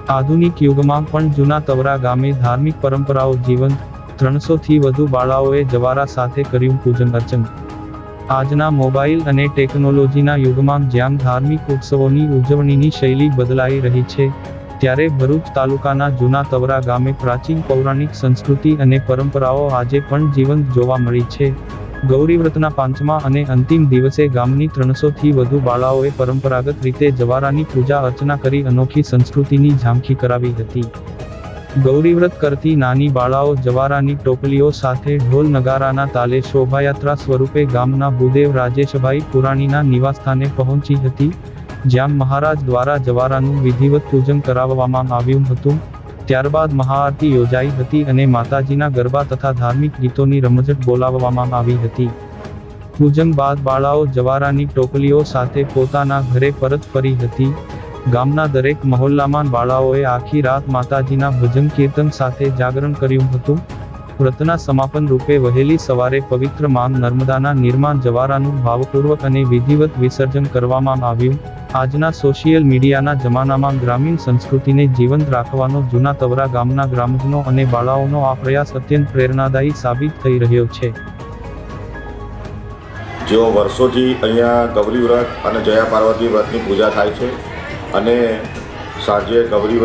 આધુનિક યુગમાં પણ જૂના તવરા ગામે ધાર્મિક પરંપરાઓ જીવંત, 300થી વધુ બાળાઓએ જવારા સાથે કર્યું પૂજન અર્ચન। આજના મોબાઈલ અને ટેકનોલોજીના યુગમાં જ્યાં ધાર્મિક ઉત્સવોની ઉજવણીની શૈલી બદલાઈ રહી છે, ત્યારે ભરૂચ તાલુકાના જૂના તવરા ગામે પ્રાચીન પૌરાણિક સંસ્કૃતિ અને પરંપરાઓ આજે પણ જીવંત જોવા મળી છે। ગૌરીવ્રતના પાંચમા અને અંતિમ દિવસે ગામની 300થી વધુ બાળાઓએ પરંપરાગત રીતે જવારાની પૂજા અર્ચના કરી અનોખી સંસ્કૃતિની ઝાંખી કરાવી હતી। ગૌરીવ્રત કરતી નાની બાળાઓ જવારાની ટોપલીઓ સાથે ઢોલ નગારાના તાલે શોભાયાત્રા સ્વરૂપે ગામના ભૂદેવ રાજેશભાઈ પુરાણીના નિવાસસ્થાને પહોંચી હતી, જ્યાં મહારાજ દ્વારા જવારાનું વિધિવત પૂજન કરાવવામાં આવ્યું હતું। ત્યારબાદ મહાઆરતી યોજાઈ હતી અને માતાજીના ગરબા તથા ધાર્મિક ગીતોની રમઝટ બોલાવવામાં આવી હતી। પૂજન બાદ બાળાઓ જવારાની ટોપલીઓ સાથે પોતાના ઘરે પરત ફરી હતી। ગામના દરેક મહોલ્લામાં બાળાઓએ આખી રાત માતાજીના ભજન કીર્તન સાથે જાગરણ કર્યું હતું। વ્રતના સમાપન રૂપે વહેલી સવારે પવિત્ર માં નર્મદાના નીરમાં જવારાનું ભાવપૂર્વક અને વિધિવત વિસર્જન કરવામાં આવ્યું। આજના સોશિયલ મીડિયાના જમાનામાં ગ્રામીણ સંસ્કૃતિને જીવંત રાખવાનો જૂના તવરા ગામના ગ્રામજનો અને બાળાઓનો આ પ્રયાસ અત્યંત પ્રેરણાદાયી સાબિત થઈ રહ્યો છે। જેઓ વર્ષોથી અહીંયા ગૌરી વ્રત અને જયા પાર્વતી વ્રતની પૂજા થાય છે અને સાંજે ગૌરી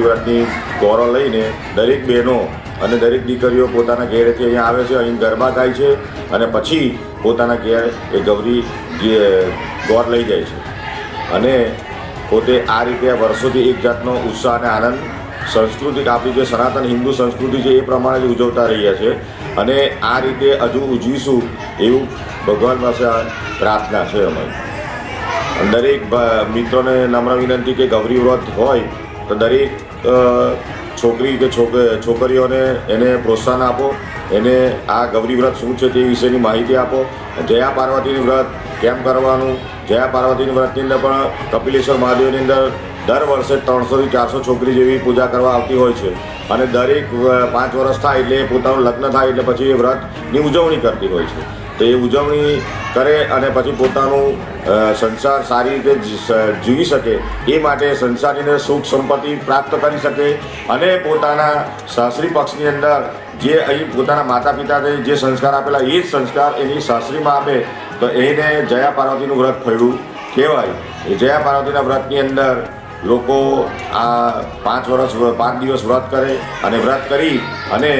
વ્રતની ગોરો લઈને દરેક બહેનો અને દરેક દીકરીઓ પોતાના ઘેરેથી અહીંયા આવે છે, અહીં ગરબા ગાય છે અને પછી પોતાના ઘેર એ ગૌરી ગોર લઈ જાય છે અને પોતે આ રીતે વર્ષોથી એક જાતનો ઉત્સાહ અને આનંદ સાંસ્કૃતિક આપણી જે સનાતન હિન્દુ સંસ્કૃતિ છે એ પ્રમાણે જ ઉજવતા રહ્યા છે અને આ રીતે હજુ ઉજવીશું એવું ભગવાન પાસે પ્રાર્થના છે અમારી। દરેક મિત્રોને નમ્ર વિનંતી કે ગૌરી વ્રત હોય તો દરેક છોકરી કે છોકરીઓને એને પ્રોત્સાહન આપો, એને આ ગૌરી વ્રત શું છે તે વિશેની માહિતી આપો। જયા પાર્વતીનું વ્રત કેમ કરવાનું, જયા પાર્વતીની વ્રતની અંદર પણ કપિલેશ્વર મહાદેવની અંદર દર વર્ષે 300થી 400 છોકરી જેવી પૂજા કરવા આવતી હોય છે અને દરેક 5 વર્ષ થાય એટલે પોતાનું લગ્ન થાય એટલે પછી એ વ્રતની ઉજવણી કરતી હોય છે। તો એ ઉજવણી કરે અને પછી પોતાનું સંસાર સારી રીતે જીવી શકે એ માટે સંસારની અંદર સુખ સંપત્તિ પ્રાપ્ત કરી શકે અને પોતાના સાસરી પક્ષની અંદર જે અહીં પોતાના માતા પિતાને જે સંસ્કાર આપેલા એ જ સંસ્કાર એની સાસરીમાં આપે તો એને જયા પાર્વતીનું વ્રત ફળ્યું કહેવાય। એ જયા પાર્વતીના વ્રતની અંદર લોકો આ 5 દિવસ વ્રત કરે અને વ્રત કરી અને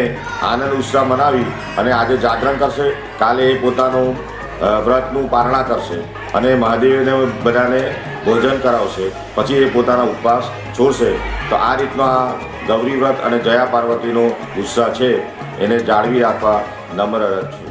આનંદ ઉત્સાહ મનાવી અને આજે જાગરણ કરશે, કાલે એ પોતાનું વ્રતનું પારણા કરશે અને મહાદેવને બધાને ભોજન કરાવશે, પછી એ પોતાના ઉપવાસ છોડશે। તો આ રીતનો આ ગૌરી વ્રત અને જયા પાર્વતીનો ઉત્સાહ છે એને જાળવી રાખવા નમ્ર રજ છું।